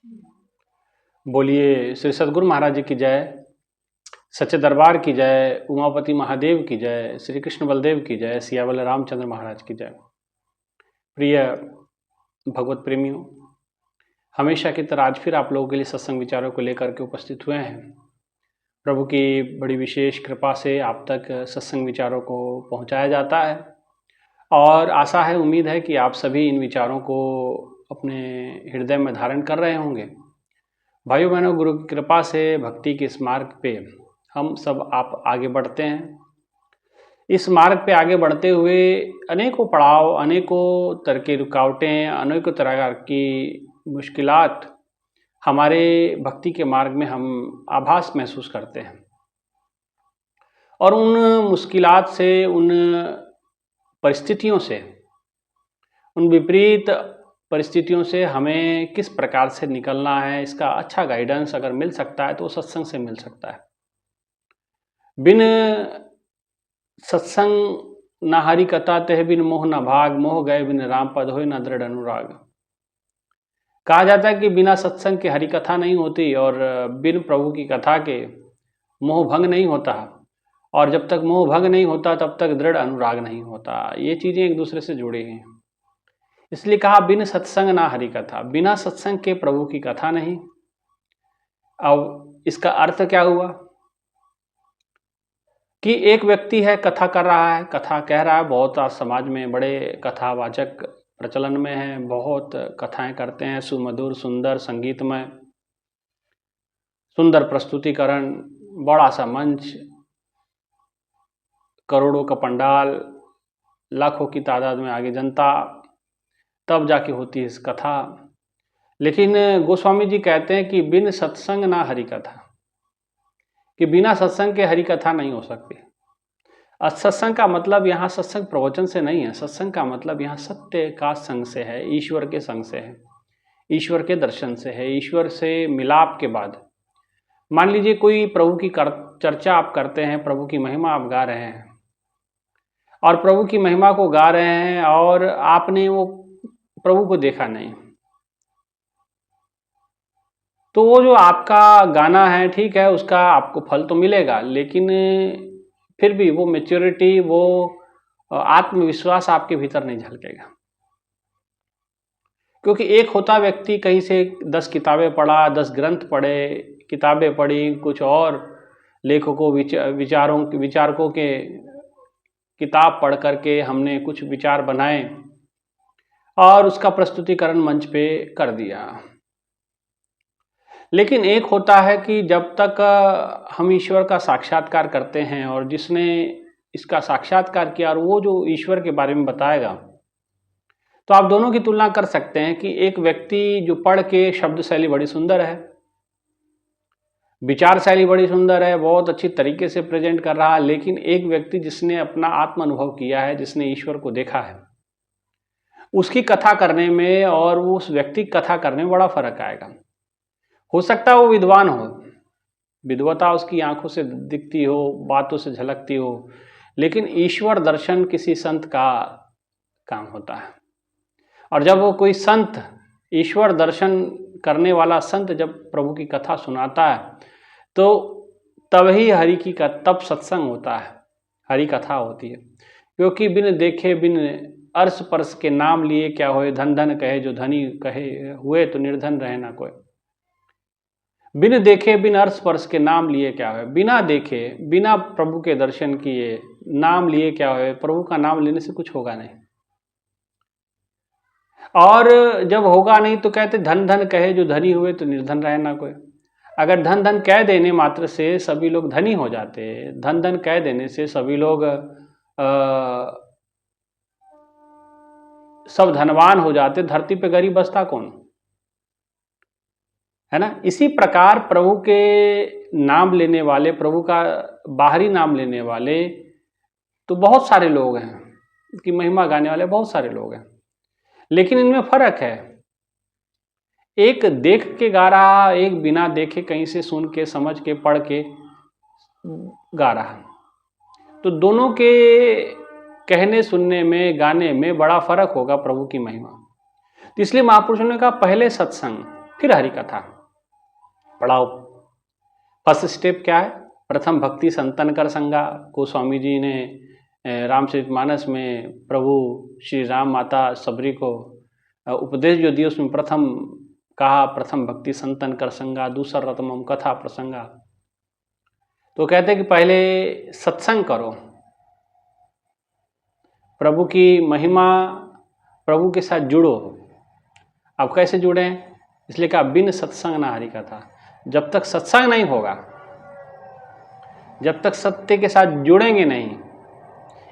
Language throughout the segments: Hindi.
बोलिए श्री सद्गुरु महाराज जी की जय, सच्चे दरबार की जय, उमापति महादेव की जय, श्री कृष्ण बलदेव की जय, सियावल रामचंद्र महाराज की जय। प्रिय भगवत प्रेमियों, हमेशा की तरह आज फिर आप लोगों के लिए सत्संग विचारों को लेकर के उपस्थित हुए हैं। प्रभु की बड़ी विशेष कृपा से आप तक सत्संग विचारों को पहुंचाया जाता है और आशा है, उम्मीद है कि आप सभी इन विचारों को अपने हृदय में धारण कर रहे होंगे। भाइयों बहनों, गुरु की कृपा से भक्ति के इस मार्ग पे हम सब आप आगे बढ़ते हैं। इस मार्ग पे आगे बढ़ते हुए अनेकों पड़ाव, अनेकों तरह की रुकावटें, अनेकों तरह की मुश्किलात हमारे भक्ति के मार्ग में हम आभास महसूस करते हैं और उन मुश्किलात से, उन परिस्थितियों से, उन विपरीत परिस्थितियों से हमें किस प्रकार से निकलना है, इसका अच्छा गाइडेंस अगर मिल सकता है तो सत्संग से मिल सकता है। बिन सत्संग न हरि कथा तह बिन मोह न भाग, मोह गए बिन राम पद होय न दृढ़ अनुराग। कहा जाता है कि बिना सत्संग के हरि कथा नहीं होती और बिन प्रभु की कथा के मोह भंग नहीं होता, और जब तक मोह भंग नहीं होता तब तक दृढ़ अनुराग नहीं होता। ये चीजें एक दूसरे से जुड़ी हैं, इसलिए कहा बिन सत्संग ना हरि कथा, बिना सत्संग के प्रभु की कथा नहीं। अब इसका अर्थ क्या हुआ कि एक व्यक्ति है, कथा कर रहा है, कथा कह रहा है। बहुत आज समाज में बड़े कथावाचक प्रचलन में है, बहुत कथाएं करते हैं, सुमधुर, सुंदर, संगीतमय, सुंदर प्रस्तुतिकरण, बड़ा सा मंच, करोड़ों का पंडाल, लाखों की तादाद में आगे जनता, तब जाके होती है इस कथा। लेकिन गोस्वामी जी कहते हैं कि बिन सत्संग ना हरि कथा, कि बिना सत्संग के हरि कथा नहीं हो सकती। सत्संग का मतलब यहाँ सत्संग प्रवचन से नहीं है, सत्संग का मतलब यहाँ सत्य का संग से है, ईश्वर के संग से है, ईश्वर के दर्शन से है, ईश्वर से मिलाप के बाद। मान लीजिए कोई प्रभु की चर्चा आप करते हैं, प्रभु की महिमा आप गा रहे हैं और प्रभु की महिमा को गा रहे हैं और आपने वो प्रभु को देखा नहीं, तो वो जो आपका गाना है, ठीक है, उसका आपको फल तो मिलेगा, लेकिन फिर भी वो मैच्योरिटी, वो आत्मविश्वास आपके भीतर नहीं झलकेगा। क्योंकि एक होता व्यक्ति कहीं से 10 किताबें पढ़ा, 10 ग्रंथ पढ़े, किताबें पढ़ी, कुछ और लेखकों विचारकों के किताब पढ़ करके हमने कुछ विचार बनाए और उसका प्रस्तुतिकरण मंच पे कर दिया। लेकिन एक होता है कि जब तक हम ईश्वर का साक्षात्कार करते हैं और जिसने इसका साक्षात्कार किया और वो जो ईश्वर के बारे में बताएगा, तो आप दोनों की तुलना कर सकते हैं कि एक व्यक्ति जो पढ़ के शब्द शैली बड़ी सुंदर है, विचार शैली बड़ी सुंदर है, बहुत अच्छी तरीके से प्रेजेंट कर रहा है, लेकिन एक व्यक्ति जिसने अपना आत्म अनुभव किया है, जिसने ईश्वर को देखा है, उसकी कथा करने में और उस व्यक्ति की कथा करने में बड़ा फर्क आएगा। हो सकता है वो विद्वान हो, विद्वता उसकी आंखों से दिखती हो, बातों से झलकती हो, लेकिन ईश्वर दर्शन किसी संत का काम होता है। और जब वो कोई संत, ईश्वर दर्शन करने वाला संत जब प्रभु की कथा सुनाता है, तो तभी तब सत्संग होता है, हरि कथा होती है। क्योंकि बिन देखे बिन अर्श परस के नाम लिए क्या होए, धन धन कहे जो धनी कहे हुए, तो निर्धन रहे ना कोई। बिन देखे बिन अर्श स्पर्श के नाम लिए क्या है, बिना देखे, बिना प्रभु के दर्शन किए नाम लिए क्या है, प्रभु का नाम लेने से कुछ होगा नहीं। और जब होगा नहीं तो कहते धन धन कहे जो धनी हुए, तो निर्धन रहे ना कोई। अगर धन धन कह देने मात्र से सभी लोग धनी हो जाते, धन धन कह देने से सभी लोग सब धनवान हो जाते, धरती पे गरीब बसता कौन, है ना। इसी प्रकार प्रभु के नाम लेने वाले, प्रभु का बाहरी नाम लेने वाले तो बहुत सारे लोग हैं, कि महिमा गाने वाले बहुत सारे लोग हैं, लेकिन इनमें फर्क है। एक देख के गा रहा, एक बिना देखे कहीं से सुन के, समझ के, पढ़ के गा रहा। तो दोनों के कहने सुनने में, गाने में बड़ा फर्क होगा प्रभु की महिमा। तो इसलिए महापुरुषों ने कहा पहले सत्संग, फिर हरि कथा पढ़ाओ। फर्स्ट स्टेप क्या है? प्रथम भक्ति संतन कर संगा को स्वामी जी ने रामचरितमानस में प्रभु श्री राम माता सबरी को उपदेश जो दिए उसमें प्रथम कहा प्रथम भक्ति संतन कर संगा, दूसरा रतमम कथा प्रसंगा। तो कहते हैं कि पहले सत्संग करो, प्रभु की महिमा, प्रभु के साथ जुड़ो। अब कैसे जुड़े? इसलिए कहा बिन सत्संग ना हरि कथा। जब तक सत्संग नहीं होगा, जब तक सत्य के साथ जुड़ेंगे नहीं,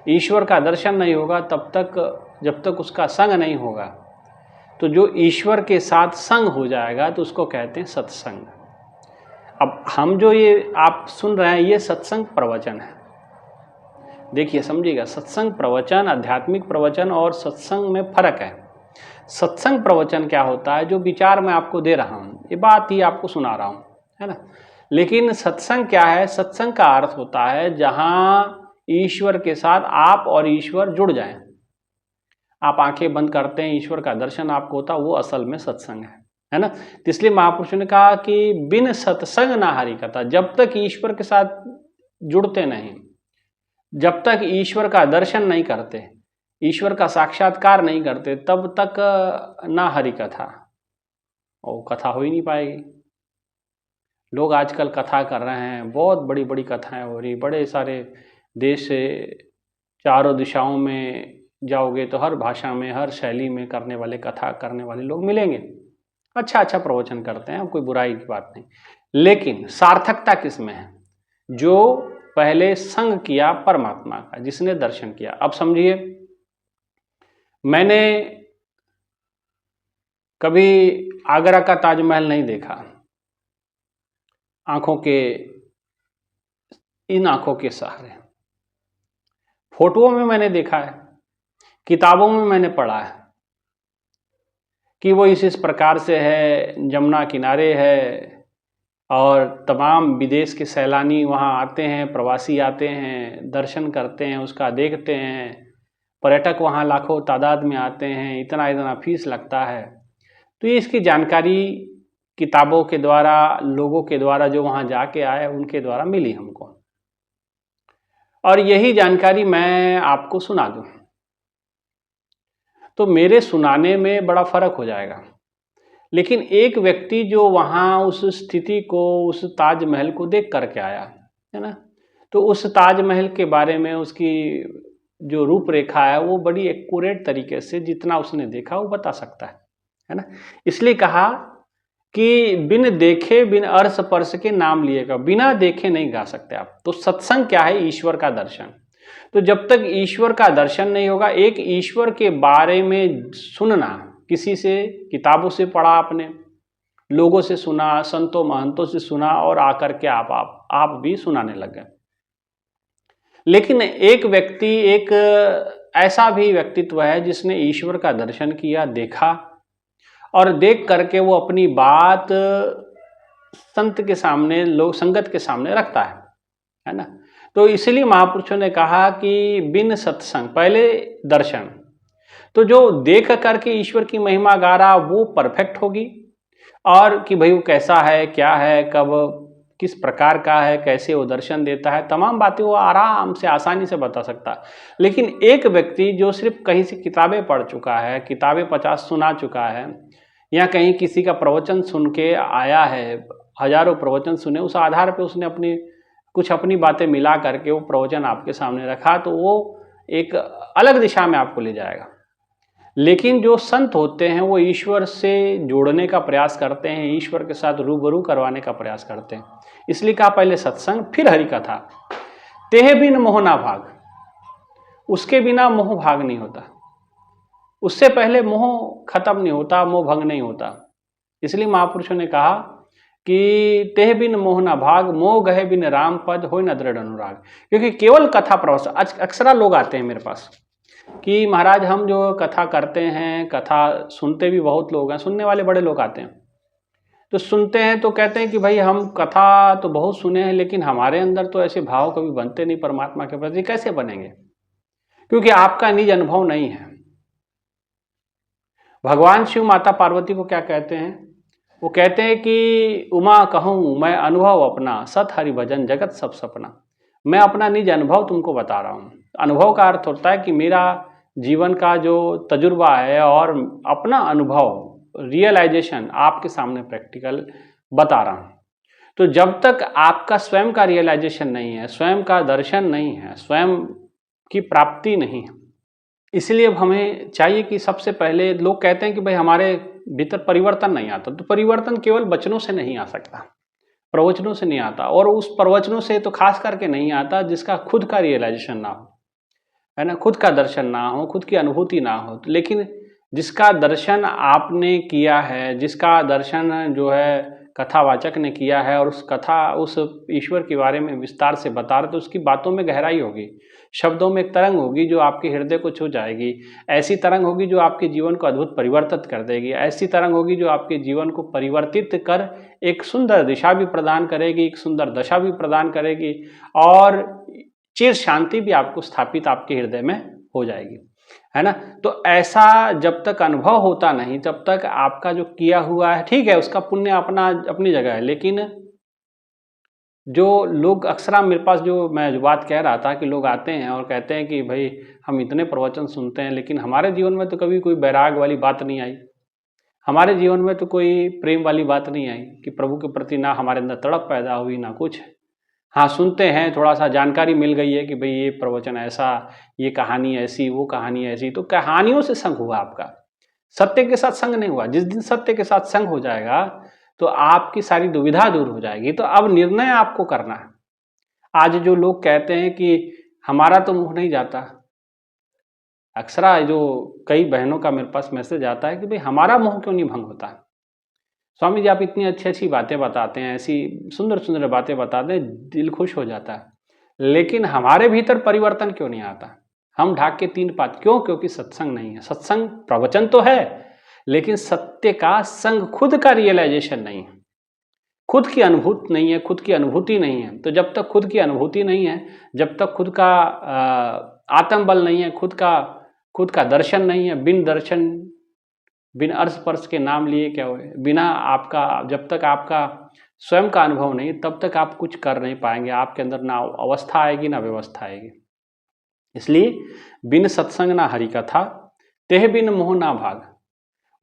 ईश्वर का दर्शन नहीं होगा, तब तक जब तक उसका संग नहीं होगा, तो जो ईश्वर के साथ संग हो जाएगा तो उसको कहते हैं सत्संग। अब हम जो ये आप सुन रहे हैं ये सत्संग प्रवचन है। देखिए समझिएगा, सत्संग प्रवचन, आध्यात्मिक प्रवचन और सत्संग में फर्क है। सत्संग प्रवचन क्या होता है? जो विचार मैं आपको दे रहा हूँ, ये बात ही आपको सुना रहा हूँ, है ना। लेकिन सत्संग क्या है? सत्संग का अर्थ होता है जहाँ ईश्वर के साथ आप और ईश्वर जुड़ जाएं। आप आंखें बंद करते हैं, ईश्वर का दर्शन आपको होता, वो असल में सत्संग है ना। तो इसलिए महापुरुषों ने कहा कि बिन सत्संग ना हरि कथा। जब तक ईश्वर के साथ जुड़ते नहीं, जब तक ईश्वर का दर्शन नहीं करते, ईश्वर का साक्षात्कार नहीं करते, तब तक ना हरि कथा, और कथा हो ही नहीं पाएगी। लोग आजकल कथा कर रहे हैं, बहुत बड़ी बड़ी कथाएं हो रही, बड़े सारे देश से चारों दिशाओं में जाओगे तो हर भाषा में, हर शैली में करने वाले, कथा करने वाले लोग मिलेंगे। अच्छा प्रवचन करते हैं, कोई बुराई की बात नहीं, लेकिन सार्थकता किस में है? जो पहले संग किया परमात्मा का, जिसने दर्शन किया। अब समझिए, मैंने कभी आगरा का ताजमहल नहीं देखा इन आंखों के सहारे, फोटोओं में मैंने देखा है, किताबों में मैंने पढ़ा है कि वो इस प्रकार से है, जमुना किनारे है, और तमाम विदेश के सैलानी वहाँ आते हैं, प्रवासी आते हैं, दर्शन करते हैं, उसका देखते हैं, पर्यटक वहाँ लाखों तादाद में आते हैं, इतना फीस लगता है। तो ये इसकी जानकारी किताबों के द्वारा, लोगों के द्वारा जो वहाँ जाके आए उनके द्वारा मिली हमको, और यही जानकारी मैं आपको सुना दूँ तो मेरे सुनाने में बड़ा फर्क हो जाएगा। लेकिन एक व्यक्ति जो वहाँ उस स्थिति को, उस ताजमहल को देख करके आया है ना, तो उस ताजमहल के बारे में उसकी जो रूपरेखा है वो बड़ी एक्यूरेट तरीके से, जितना उसने देखा वो बता सकता है ना। इसलिए कहा कि बिन देखे बिन अर्श पर्श के नाम लिएगा, बिना देखे नहीं गा सकते आप। तो सत्संग क्या है? ईश्वर का दर्शन। तो जब तक ईश्वर का दर्शन नहीं होगा, एक ईश्वर के बारे में सुनना, किसी से, किताबों से पढ़ा आपने, लोगों से सुना, संतों महंतों से सुना, और आकर के आप भी सुनाने लग गए। लेकिन एक व्यक्ति, एक ऐसा भी व्यक्तित्व है जिसने ईश्वर का दर्शन किया, देखा, और देख करके वो अपनी बात संत के सामने, लोग संगत के सामने रखता है ना। तो इसलिए महापुरुषों ने कहा कि बिन सत्संग, पहले दर्शन। तो जो देख करके ईश्वर की महिमा गा रहा वो परफेक्ट होगी, और कि भाई वो कैसा है, क्या है, कब, किस प्रकार का है, कैसे वो दर्शन देता है, तमाम बातें वो आराम से, आसानी से बता सकता है। लेकिन एक व्यक्ति जो सिर्फ कहीं से किताबें पढ़ चुका है, किताबें 50 सुना चुका है, या कहीं किसी का प्रवचन सुन के आया है, हजारों प्रवचन सुने, उस आधार पे उसने अपनी बातें मिला करके वो प्रवचन आपके सामने रखा, तो वो एक अलग दिशा में आपको ले जाएगा। लेकिन जो संत होते हैं वो ईश्वर से जोड़ने का प्रयास करते हैं, ईश्वर के साथ रूबरू करवाने का प्रयास करते हैं। इसलिए कहा पहले सत्संग, फिर हरि कथा। तेह बिन मोह ना भाग, उसके बिना मोह भाग नहीं होता, उससे पहले मोह खत्म नहीं होता, मोह भंग नहीं होता। इसलिए महापुरुषों ने कहा कि तेह बिन मोह ना भाग, मोह गहे बिन राम पद होय न दृढ़ अनुराग। क्योंकि केवल कथा प्रवचन, अक्सर लोग आते हैं मेरे पास कि महाराज हम जो कथा करते हैं, कथा सुनते भी बहुत लोग हैं, सुनने वाले बड़े लोग आते हैं, तो सुनते हैं तो कहते हैं कि भाई हम कथा तो बहुत सुने हैं, लेकिन हमारे अंदर तो ऐसे भाव कभी बनते नहीं परमात्मा के प्रति। कैसे बनेंगे? क्योंकि आपका निज अनुभव नहीं है। भगवान शिव माता पार्वती को क्या कहते हैं? वो कहते हैं कि उमा कहूँ मैं अनुभव अपना, सत हरि भजन जगत सब सपना। मैं अपना निज अनुभव तुमको बता रहा हूँ। अनुभव का अर्थ होता है कि मेरा जीवन का जो तजुर्बा है और अपना अनुभव रियलाइजेशन आपके सामने प्रैक्टिकल बता रहा हूँ। तो जब तक आपका स्वयं का रियलाइजेशन नहीं है, स्वयं का दर्शन नहीं है, स्वयं की प्राप्ति नहीं है, इसलिए अब हमें चाहिए कि सबसे पहले लोग कहते हैं कि भाई हमारे भीतर परिवर्तन नहीं आता, तो परिवर्तन केवल वचनों से नहीं आ सकता, प्रवचनों से नहीं आता, और उस प्रवचनों से तो खास करके नहीं आता जिसका खुद का रियलाइजेशन ना हो, है ना, खुद का दर्शन ना हो, खुद की अनुभूति ना हो। तो लेकिन जिसका दर्शन आपने किया है, जिसका दर्शन जो है कथावाचक ने किया है और उस कथा उस ईश्वर के बारे में विस्तार से बता रहे, तो उसकी बातों में गहराई होगी, शब्दों में एक तरंग होगी जो आपके हृदय को छू जाएगी। ऐसी तरंग होगी जो आपके जीवन को अद्भुत परिवर्तित कर देगी। ऐसी तरंग होगी जो आपके जीवन को परिवर्तित कर एक सुंदर दिशा भी प्रदान करेगी, एक सुंदर दशा भी प्रदान करेगी, और चिर शांति भी आपको स्थापित आपके हृदय में हो जाएगी, है ना। तो ऐसा जब तक अनुभव होता नहीं, तब तक आपका जो किया हुआ है, ठीक है, उसका पुण्य अपना अपनी जगह है, लेकिन जो लोग अक्सर मेरे पास मैं जो बात कह रहा था कि लोग आते हैं और कहते हैं कि भाई हम इतने प्रवचन सुनते हैं, लेकिन हमारे जीवन में तो कभी कोई वैराग वाली बात नहीं आई, हमारे जीवन में तो कोई प्रेम वाली बात नहीं आई कि प्रभु के प्रति ना हमारे अंदर तड़प पैदा हुई, ना कुछ। हाँ, सुनते हैं, थोड़ा सा जानकारी मिल गई है कि भाई ये प्रवचन ऐसा, ये कहानी ऐसी, वो कहानी ऐसी, तो कहानियों से संग हुआ आपका, सत्य के साथ संग नहीं हुआ। जिस दिन सत्य के साथ संग हो जाएगा तो आपकी सारी दुविधा दूर हो जाएगी। तो अब निर्णय आपको करना है। आज जो लोग कहते हैं कि हमारा तो मुंह नहीं जाता, अक्सर जो कई बहनों का मेरे पास मैसेज आता है कि भाई हमारा मुंह क्यों नहीं भंग होता। स्वामी जी आप इतनी अच्छी अच्छी बातें बताते हैं, ऐसी सुंदर सुंदर बातें बताते हैं, दिल खुश हो जाता है, लेकिन हमारे भीतर परिवर्तन क्यों नहीं आता। हम ढाक के तीन पात क्यों? क्योंकि सत्संग नहीं है। सत्संग प्रवचन तो है, लेकिन सत्य का संग, खुद का रियलाइजेशन नहीं है, खुद की अनुभूति नहीं है, खुद की अनुभूति नहीं है। तो जब तक खुद की अनुभूति नहीं है, जब तक खुद का आत्मबल नहीं है, खुद का दर्शन नहीं है, बिन दर्शन बिन अर्श स्पर्श के नाम लिए क्या हुए, बिना आपका, जब तक आपका स्वयं का अनुभव नहीं, तब तक आप कुछ कर नहीं पाएंगे। आपके अंदर ना अवस्था आएगी ना व्यवस्था आएगी। इसलिए बिन सत्संग ना हरि कथा, तेह बिन मोह ना भाग।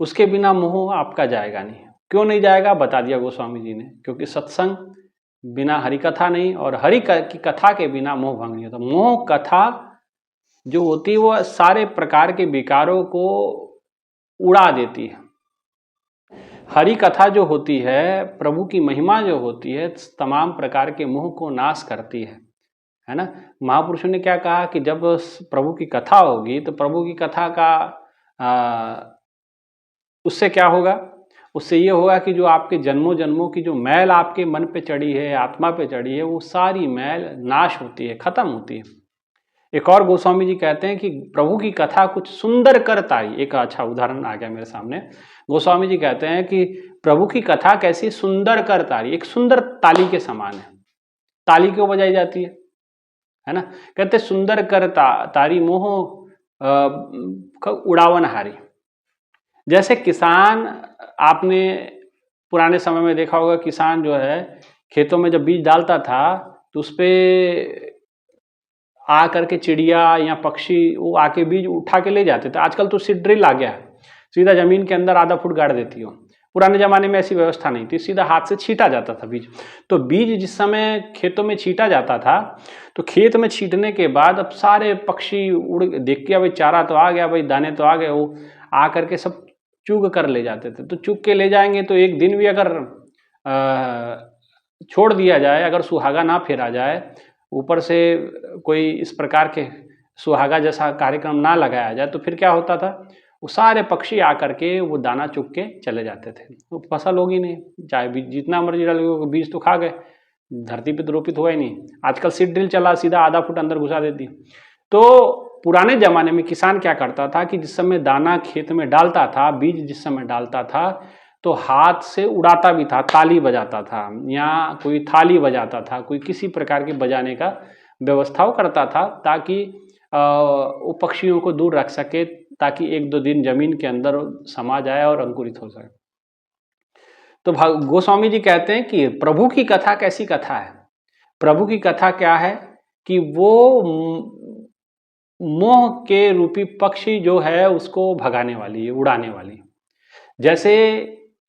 उसके बिना मोह आपका जाएगा नहीं। क्यों नहीं जाएगा बता दिया गोस्वामी जी ने, क्योंकि सत्संग बिना हरि कथा नहीं, और हरि की कथा के बिना मोह भंग नहीं होता। मोह कथा जो होती है वो सारे प्रकार के विकारों को उड़ा देती है। हरि कथा जो होती है, प्रभु की महिमा जो होती है, तमाम प्रकार के मोह को नाश करती है ना। महापुरुषों ने क्या कहा कि जब प्रभु की कथा होगी तो प्रभु की कथा का उससे क्या होगा, उससे ये होगा कि जो आपके जन्मों जन्मों की जो मैल आपके मन पे चढ़ी है, आत्मा पे चढ़ी है, वो सारी मैल नाश होती है, खत्म होती है। एक और गोस्वामी जी कहते हैं कि प्रभु की कथा कुछ सुंदर कर तारी, एक अच्छा उदाहरण आ गया मेरे सामने। गोस्वामी जी कहते हैं कि प्रभु की कथा कैसी सुंदर कर तारी, एक सुंदर ताली के समान है। ताली क्यों बजाई जाती है ना। कहते सुंदर कर तारी मोह उड़ावन हारी। जैसे किसान, आपने पुराने समय में देखा होगा, किसान जो है खेतों में जब बीज डालता था तो उस पर आ करके चिड़िया या पक्षी वो आके बीज उठा के ले जाते थे। आजकल तो सीड ड्रिल आ गया है, सीधा जमीन के अंदर आधा फुट गाड़ देती हो। पुराने ज़माने में ऐसी व्यवस्था नहीं थी, सीधा हाथ से छींटा जाता था बीज। तो बीज जिस समय खेतों में छींटा जाता था, तो खेत में छींटने के बाद अब सारे पक्षी उड़ देख के भाई चारा तो आ गया, भाई दाने तो आ गए, वो आ करके सब चुग कर ले जाते थे। तो चुग के ले जाएंगे तो एक दिन भी अगर छोड़ दिया जाए, अगर सुहागा ना फेरा जाए, ऊपर से कोई इस प्रकार के सुहागा जैसा कार्यक्रम ना लगाया जाए, तो फिर क्या होता था, वो सारे पक्षी आकर के वो दाना चुग के चले जाते थे। वो फसल होगी नहीं, चाहे बीज जितना मर्जी डालोगे, बीज तो खा गए, धरती पे तो रोपित हुआ ही नहीं। आजकल सीड ड्रिल चला, सीधा आधा फुट अंदर घुसा देती। तो पुराने जमाने में किसान क्या करता था कि जिस समय दाना खेत में डालता था, बीज जिस समय डालता था, तो हाथ से उड़ाता भी था, ताली बजाता था, या कोई थाली बजाता था, कोई किसी प्रकार के बजाने का व्यवस्था वो करता था, ताकि वो पक्षियों को दूर रख सके, ताकि एक दो दिन जमीन के अंदर समा जाए और अंकुरित हो सके। तो गोस्वामी जी कहते हैं कि प्रभु की कथा कैसी कथा है? प्रभु की कथा क्या है कि वो मोह के रूपी पक्षी जो है उसको भगाने वाली है, उड़ाने वाली है। जैसे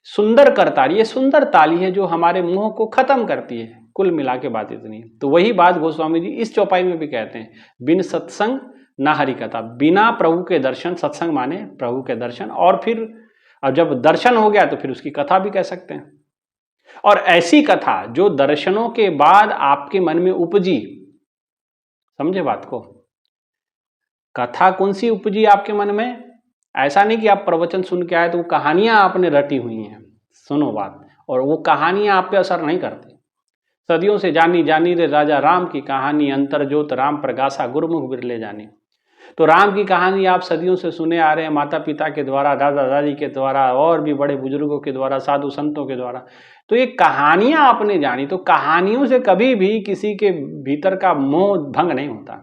सुंदर करताली, ये सुंदर ताली है जो हमारे मोह को खत्म करती है। कुल मिला के बात इतनी। तो वही बात गोस्वामी जी इस चौपाई में भी कहते हैं, बिन सत्संग ना हरि कथा। बिना प्रभु के दर्शन, सत्संग माने प्रभु के दर्शन, और फिर अब जब दर्शन हो गया तो फिर उसकी कथा भी कह सकते हैं। और ऐसी कथा जो दर्शनों के बाद आपके मन में उपजी, समझे बात को? कथा कौन सी उपजी आपके मन में? ऐसा नहीं कि आप प्रवचन सुन के आए तो वो कहानियां आपने रटी हुई हैं। सुनो बात, और वो कहानियां आप पे असर नहीं करती। सदियों से जानी जानी रे राजा राम की कहानी, अंतर्ज्योत राम प्रगासा गुरुमुख बिरले जानी। तो राम की कहानी आप सदियों से सुने आ रहे हैं, माता पिता के द्वारा, दादा दादी के द्वारा, और भी बड़े बुजुर्गों के द्वारा, साधु संतों के द्वारा। तो ये कहानियां आपने जानी। तो कहानियों से कभी भी किसी के भीतर का मोह भंग नहीं होता।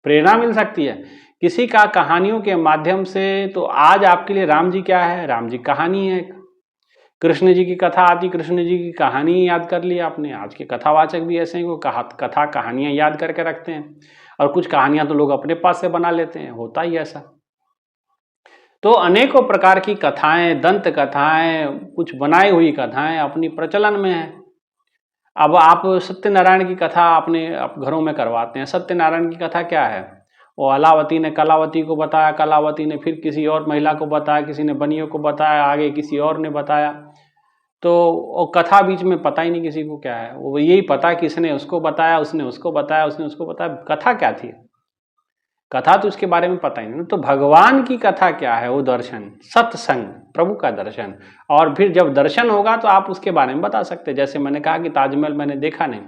प्रेरणा मिल सकती है किसी का कहानियों के माध्यम से। तो आज आपके लिए राम जी क्या है? राम जी कहानी है। कृष्ण जी की कथा आती, कृष्ण जी की कहानी याद कर ली आपने। आज के कथावाचक भी ऐसे हैं, वो कथा कहानियां याद करके रखते हैं, और कुछ कहानियां तो लोग अपने पास से बना लेते हैं, होता ही ऐसा। तो अनेकों प्रकार की कथाएं, दंत कथाएं, कुछ बनाई हुई कथाएं अपनी प्रचलन में है। अब आप सत्यनारायण की कथा अपने घरों में करवाते हैं। सत्यनारायण की कथा क्या है? वो अलावती ने कलावती को बताया, कलावती ने फिर किसी और महिला को बताया, किसी ने बनियों को बताया, आगे किसी और ने बताया। तो वो कथा बीच में पता ही नहीं किसी को क्या है। वो यही पता कि इसने उसको बताया, उसने उसको बताया, उसने उसको बताया। कथा क्या थी? कथा तो उसके बारे में पता ही नहीं। तो भगवान की कथा क्या है? वो दर्शन, सत्संग, प्रभु का दर्शन। और फिर जब दर्शन होगा तो आप उसके बारे में बता सकते हैं। जैसे मैंने कहा कि ताजमहल मैंने देखा नहीं,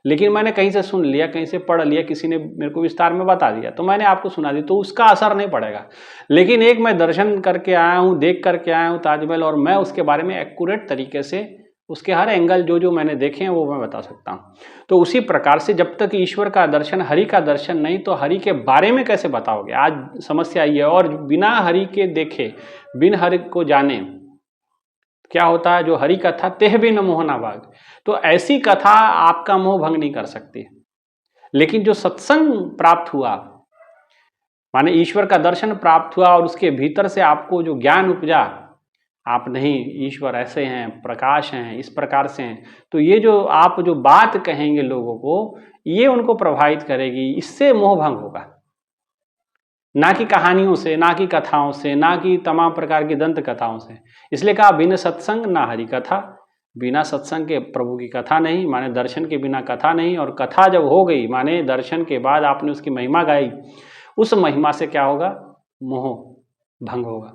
लेकिन मैंने कहीं से सुन लिया, कहीं से पढ़ लिया, किसी ने मेरे को विस्तार में बता दिया, तो मैंने आपको सुना दी, तो उसका असर नहीं पड़ेगा। लेकिन एक मैं दर्शन करके आया हूँ, देख करके आया हूँ ताजमहल, और मैं उसके बारे में एक्यूरेट तरीके से उसके हर एंगल जो जो मैंने देखे हैं वो मैं बता सकता हूँ। तो उसी प्रकार से जब तक ईश्वर का दर्शन, हरि का दर्शन नहीं, तो हरि के बारे में कैसे बताओगे? आज समस्या ये है। और बिना हरि के देखे, बिन हरि को जाने क्या होता है? जो हरि कथा तेह भी न मोह ना भाग। तो ऐसी कथा आपका मोह भंग नहीं कर सकती। लेकिन जो सत्संग प्राप्त हुआ, माने ईश्वर का दर्शन प्राप्त हुआ, और उसके भीतर से आपको जो ज्ञान उपजा, आप नहीं, ईश्वर ऐसे हैं, प्रकाश हैं, इस प्रकार से हैं, तो ये जो आप जो बात कहेंगे लोगों को, ये उनको प्रभावित करेगी। इससे मोह भंग होगा, ना कि कहानियों से, ना कि कथाओं से, ना कि तमाम प्रकार की दंत कथाओं से। इसलिए कहा बिना सत्संग ना हरि कथा। बिना सत्संग के प्रभु की कथा नहीं, माने दर्शन के बिना कथा नहीं। और कथा जब हो गई, माने दर्शन के बाद आपने उसकी महिमा गाई, उस महिमा से क्या होगा? मोह भंग होगा।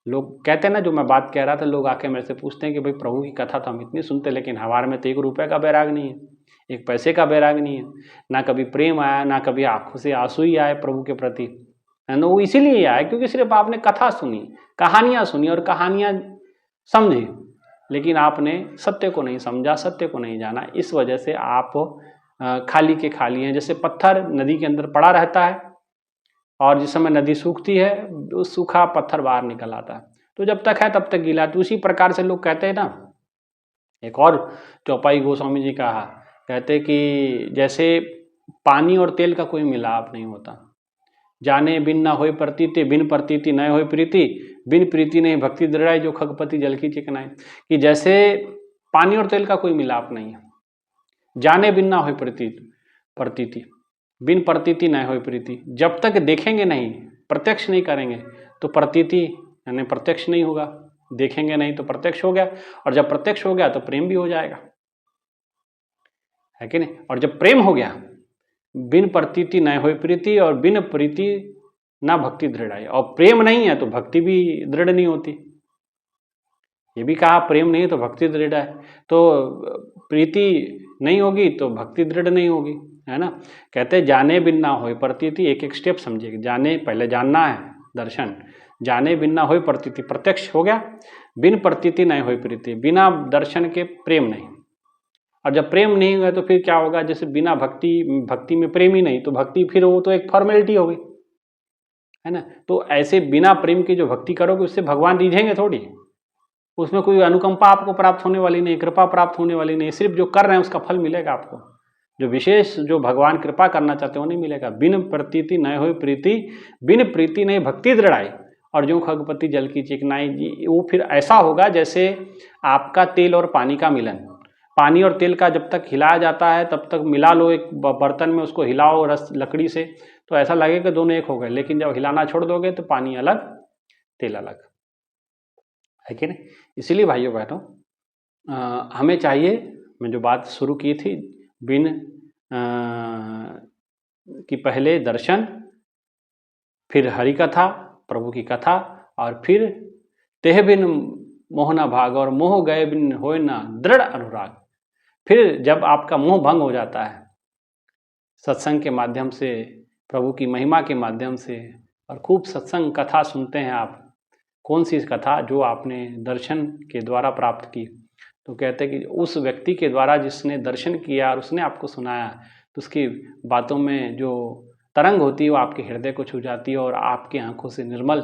लोग कहते हैं ना, जो मैं बात कह रहा था, लोग आके मेरे से पूछते हैं कि भाई प्रभु की कथा तो हम इतनी सुनते, लेकिन हमारे में तो 1 रुपये का बैराग नहीं है, 1 पैसे का बैराग नहीं है, ना कभी प्रेम आया, ना कभी आंखों से आंसू ही आए प्रभु के प्रति, है ना। वो इसीलिए आए क्योंकि सिर्फ आपने कथा सुनी, कहानियाँ सुनी और कहानियाँ समझी, लेकिन आपने सत्य को नहीं समझा, सत्य को नहीं जाना। इस वजह से आप खाली के खाली हैं। जैसे पत्थर नदी के अंदर पड़ा रहता है, और जिस समय नदी सूखती है, उस सूखा पत्थर बाहर निकल आता है, तो जब तक है तब तक गीला। तो उसी प्रकार से लोग कहते हैं ना, एक और चौपाई गोस्वामी जी कहा, कहते कि जैसे पानी और तेल का कोई मिलाप नहीं होता। जाने बिन ना होय प्रतीति, बिन प्रतीति न होय प्रीति, बिन प्रीति नहीं भक्ति दृढ़ाई, जो खगपति जल की चिकनाई। कि जैसे पानी और तेल का कोई मिलाप नहीं है। जाने बिन ना होय प्रतीति, बिन प्रतीति न होय प्रीति। जब तक देखेंगे नहीं, प्रत्यक्ष नहीं करेंगे, तो प्रतीति यानी प्रत्यक्ष नहीं होगा। देखेंगे नहीं तो प्रत्यक्ष हो गया, और जब प्रत्यक्ष हो गया तो प्रेम भी हो जाएगा, है कि नहीं। और जब प्रेम हो गया, बिन प्रतीति न होय प्रीति, और बिन प्रीति ना भक्ति दृढ़ाई। और प्रेम नहीं है तो भक्ति भी दृढ़ नहीं होती। ये भी कहा प्रेम नहीं है तो भक्ति दृढ़ है, तो प्रीति नहीं होगी तो भक्ति दृढ़ नहीं होगी, है ना। कहते जाने बिन ना होय प्रतीति, एक एक स्टेप समझिए। जाने, पहले जानना है दर्शन, जाने बिन ना होय प्रतीति, प्रत्यक्ष हो गया। बिन प्रतीति नहीं होय प्रीति, बिना दर्शन के प्रेम नहीं। और जब प्रेम नहीं हुआ तो फिर क्या होगा? जैसे बिना भक्ति में प्रेम ही नहीं, तो भक्ति फिर वो तो एक फॉर्मेलिटी हो गई, है ना। तो ऐसे बिना प्रेम की जो भक्ति करोगे, उससे भगवान रीझेंगे थोड़ी, उसमें कोई अनुकंपा आपको प्राप्त होने वाली नहीं, कृपा प्राप्त होने वाली नहीं। सिर्फ जो कर रहे हैं उसका फल मिलेगा आपको। जो विशेष जो भगवान कृपा करना चाहते हैं वो नहीं मिलेगा। बिन प्रतीति न हो प्रीति, बिन प्रीति नहीं भक्ति दृढ़ाई, और जो खगपति जल की चिकनाई जी, वो फिर ऐसा होगा जैसे आपका तेल और पानी का मिलन। पानी और तेल का जब तक हिलाया जाता है तब तक मिला लो एक बर्तन में, उसको हिलाओ रस लकड़ी से, तो ऐसा लगेगा दोनों एक हो गए। लेकिन जब हिलाना छोड़ दोगे तो पानी अलग तेल अलग, है कि नहीं। इसीलिए भाइयों बहनों हमें चाहिए, मैं जो बात शुरू की थी, बिन कि पहले दर्शन, फिर हरि कथा, प्रभु की कथा, और फिर तेह बिन मोहना भाग, और मोह गए बिन होए ना दृढ़ अनुराग। फिर जब आपका मोह भंग हो जाता है सत्संग के माध्यम से, प्रभु की महिमा के माध्यम से, और खूब सत्संग कथा सुनते हैं आप। कौन सी कथा? जो आपने दर्शन के द्वारा प्राप्त की। तो कहते हैं कि उस व्यक्ति के द्वारा जिसने दर्शन किया और उसने आपको सुनाया, तो उसकी बातों में जो तरंग होती है वो आपके हृदय को छू जाती है, और आपकी आंखों से निर्मल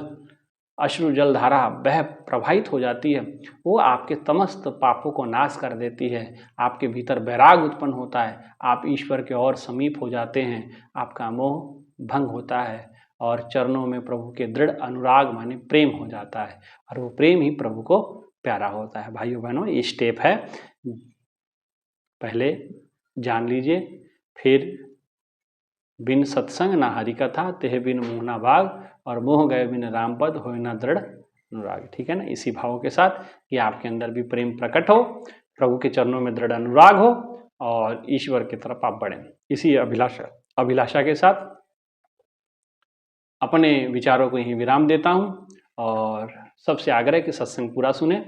अश्रु जल धारा बह प्रवाहित हो जाती है। वो आपके समस्त पापों को नाश कर देती है, आपके भीतर वैराग उत्पन्न होता है, आप ईश्वर के और समीप हो जाते हैं, आपका मोह भंग होता है, और चरणों में प्रभु के दृढ़ अनुराग माने प्रेम हो जाता है, और वो प्रेम ही प्रभु को प्यारा होता है। भाइयों बहनों, ये स्टेप है, पहले जान लीजिए। फिर बिन सत्संग ना हरि कथा, तेह बिन मोह ना भाग, और मोह गए बिन राम पद होए ना दृढ़ अनुराग। ठीक है ना। इसी भाव के साथ कि आपके अंदर भी प्रेम प्रकट हो, प्रभु के चरणों में दृढ़ अनुराग हो, और ईश्वर की तरफ आप बढ़ें। इसी अभिलाषा के साथ अपने विचारों को यहीं विराम देता हूँ, और सबसे आग्रह कि सत्संग पूरा सुने,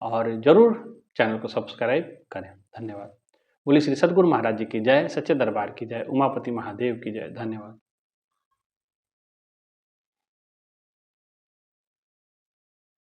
और जरूर चैनल को सब्सक्राइब करें। धन्यवाद। बोलिए श्री सद्गुरु महाराज जी की जय, सच्चे दरबार की जय, उमापति महादेव की जय। धन्यवाद।